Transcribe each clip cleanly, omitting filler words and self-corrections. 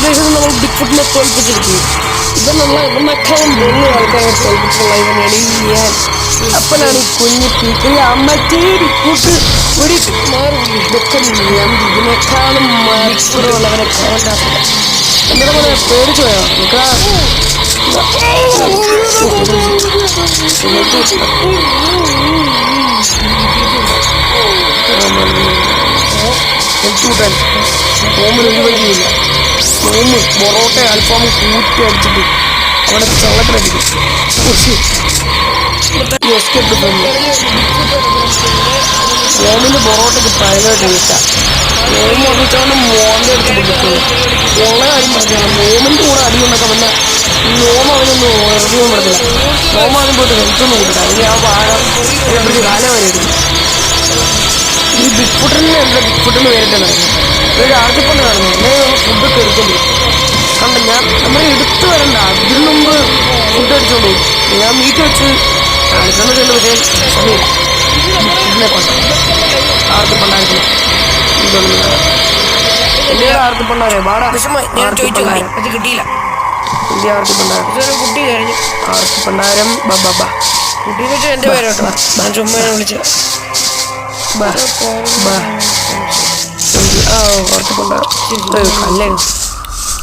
ശേഷം നമ്മൾ ബിഗ്ഫുട്ടിനെ തോൽപ്പിച്ചിരിക്കും. ഇവനേക്കാളും വലിയ ആൾക്കാരെ തോൽപ്പിച്ചിട്ടുള്ള ഇവനാണ് ഞാൻ. അപ്പനാണ് ഈ കുഞ്ഞു പീക്ക് അമ്മ ചേരി കൂട്ട് ഒരു ഇതൊക്കെ ഞാൻ ഇതിനേക്കാളും മറ്റുള്ളവരെ കാണാത്തില്ല. എന്താ പറയാ, പേടിച്ചു പോയോ കൂട്ടാൻ ഓമിന് ഒരു വഴിയില്ല. ഓമ് പൊറോട്ട അൽഫാമും കൂട്ടി അടിച്ചിട്ട് അവിടെ ചള്ളക്കടിക്കും. ഓമിന്റെ പൊറോട്ടയ്ക്ക് ഭയങ്കര ടേസ്റ്റാ. ഓം വന്നിട്ടാണ് മോന്റെ അടുത്ത് പിടിക്കുന്നത്. ഉള്ള കാര്യം പറഞ്ഞാൽ ഓമിന്റെ കൂടെ അടിയുണ്ടാക്കാൻ പിന്നെ ഓമ അവനൊന്നും ഇറങ്ങിയും പറ്റത്തില്ല. ഓമ അതിന് പോയിട്ട് ഹെൽത്തൊന്നും കൂട്ടില്ല. അല്ലെങ്കിൽ ആ വാഴ പിടിച്ച് കാലം വരെ എടുക്കും. ഈ ബിഗ്ഫുട്ടിന് എന്താ ബിഗ്ഫുട്ടിന് പേരിട്ടാണ് ഒരു ആർത്തിപ്പണ്ട് കാണുന്നത്. അല്ലെങ്കിൽ ഫുഡൊക്കെ എടുക്കേണ്ടി കണ്ട ഞാൻ നമ്മൾ എടുത്തു വരണ്ട. അതിന് മുമ്പ് ഫുഡ് അടിച്ചോണ്ട് പോകും. ഞാൻ മീറ്റ് വെച്ച് അടിച്ചോണ്ട് പക്ഷേ സമയം ബിഗ്ഫുട്ടിനെ കൊണ്ട് ആർത്തിപ്പണ്ടായിരിക്കും. ഇതൊന്നും എന്റെ ആർത്തിപ്പണ്ടാരേ പാടാ കിട്ടിയില്ല. ഇന്ത്യ ആർത്തിപ്പണ്ടാരം കുട്ടി കഴിഞ്ഞു. ആർത്തിപ്പണ്ടാരം കുട്ടിന്ന് വെച്ചാൽ എന്റെ പേരോട്ടോ. ഞാൻ ചുമ്മാ വിളിച്ചു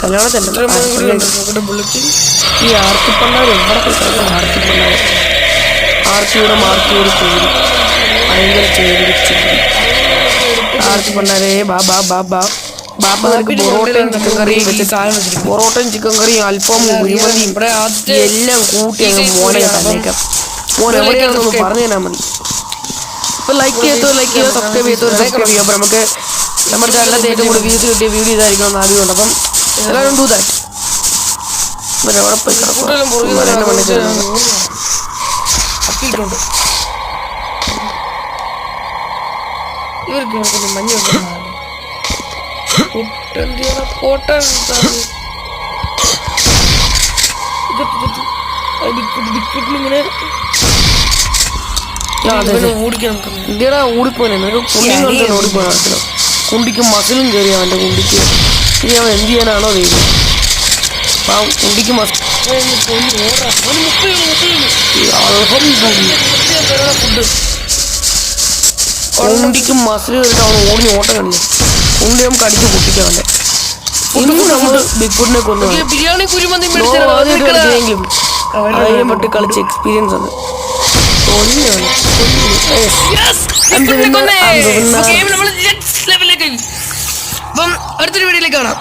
കല്യാണത്തല്ല ഈ ആർത്തിപ്പണ്ടാരം എവിടെ പോയി ആർത്തിപ്പണ്ടാരം ആർത്തിയുടെ മാർത്തിയോട് ചേരി ഭയങ്കര ചേരി ആർത്തിപ്പണ്ടാരേ ബാപ്പക്ക് പൊറോട്ടയും ചിക്കൻ കറിയും വെച്ചിട്ട് പൊറോട്ടയും ചിക്കൻ കറിയും അൽഫാമും കുഴിമന്തിയും എല്ലാം കൂട്ടി അങ്ങ് മോനെ തന്നേക്കാം. മോൻ എവിടെയാണെന്നൊന്ന് പറഞ്ഞു തരാൻ മതി. ഇപ്പൊ ലൈക്ക് ചെയ്തോ സബ്സ്ക്രൈബ് ചെയ്തോ സബ്സ്ക്രൈബ് ചെയ്യാം. അപ്പൊ നമുക്ക് നമ്മുടെ ചാനലിൽ ഏറ്റവും കൂടുതൽ വ്യൂസ് കിട്ടിയ വീഡിയോ ഇതായിരിക്കണം എന്ന് ആദ്യമുണ്ട്. അപ്പം എല്ലാവരും ഡൂ ദാറ്റ്. എവിടെ പോയി ഇവർക്ക് മഞ്ഞ ഇന്ത്യയുടെ ഓടിപ്പോനെ കുണ്ടി ഓടിപ്പോയാണല്ലോ. കുണ്ടിക്ക് മസിലും കയറി അവൻ്റെ കുണ്ടിക്ക്. ഇനി അവൻ എന്ത് ചെയ്യാനാണോ ദൈവം. അപ്പം കുണ്ടിക്ക് കുണ്ടിക്ക് മസിൽ കയറിയിട്ട് അവൻ ഓടി ഓട്ടം കണ്ടില്ലേ. കുണ്ടി നമുക്ക് അടിച്ച് പൊട്ടിക്കാം അവൻ്റെ. ഇന്ന് നമ്മൾ ബിഗ്ഫുട്ടിനെ കൊന്നു ബിരിയാണി കളിച്ചെങ്കിലും അതിനെ പറ്റി കളിച്ച എക്സ്പീരിയൻസ് ആണ്. അടുത്തൊരു വീഡിയോയിലേക്ക് കാണാം.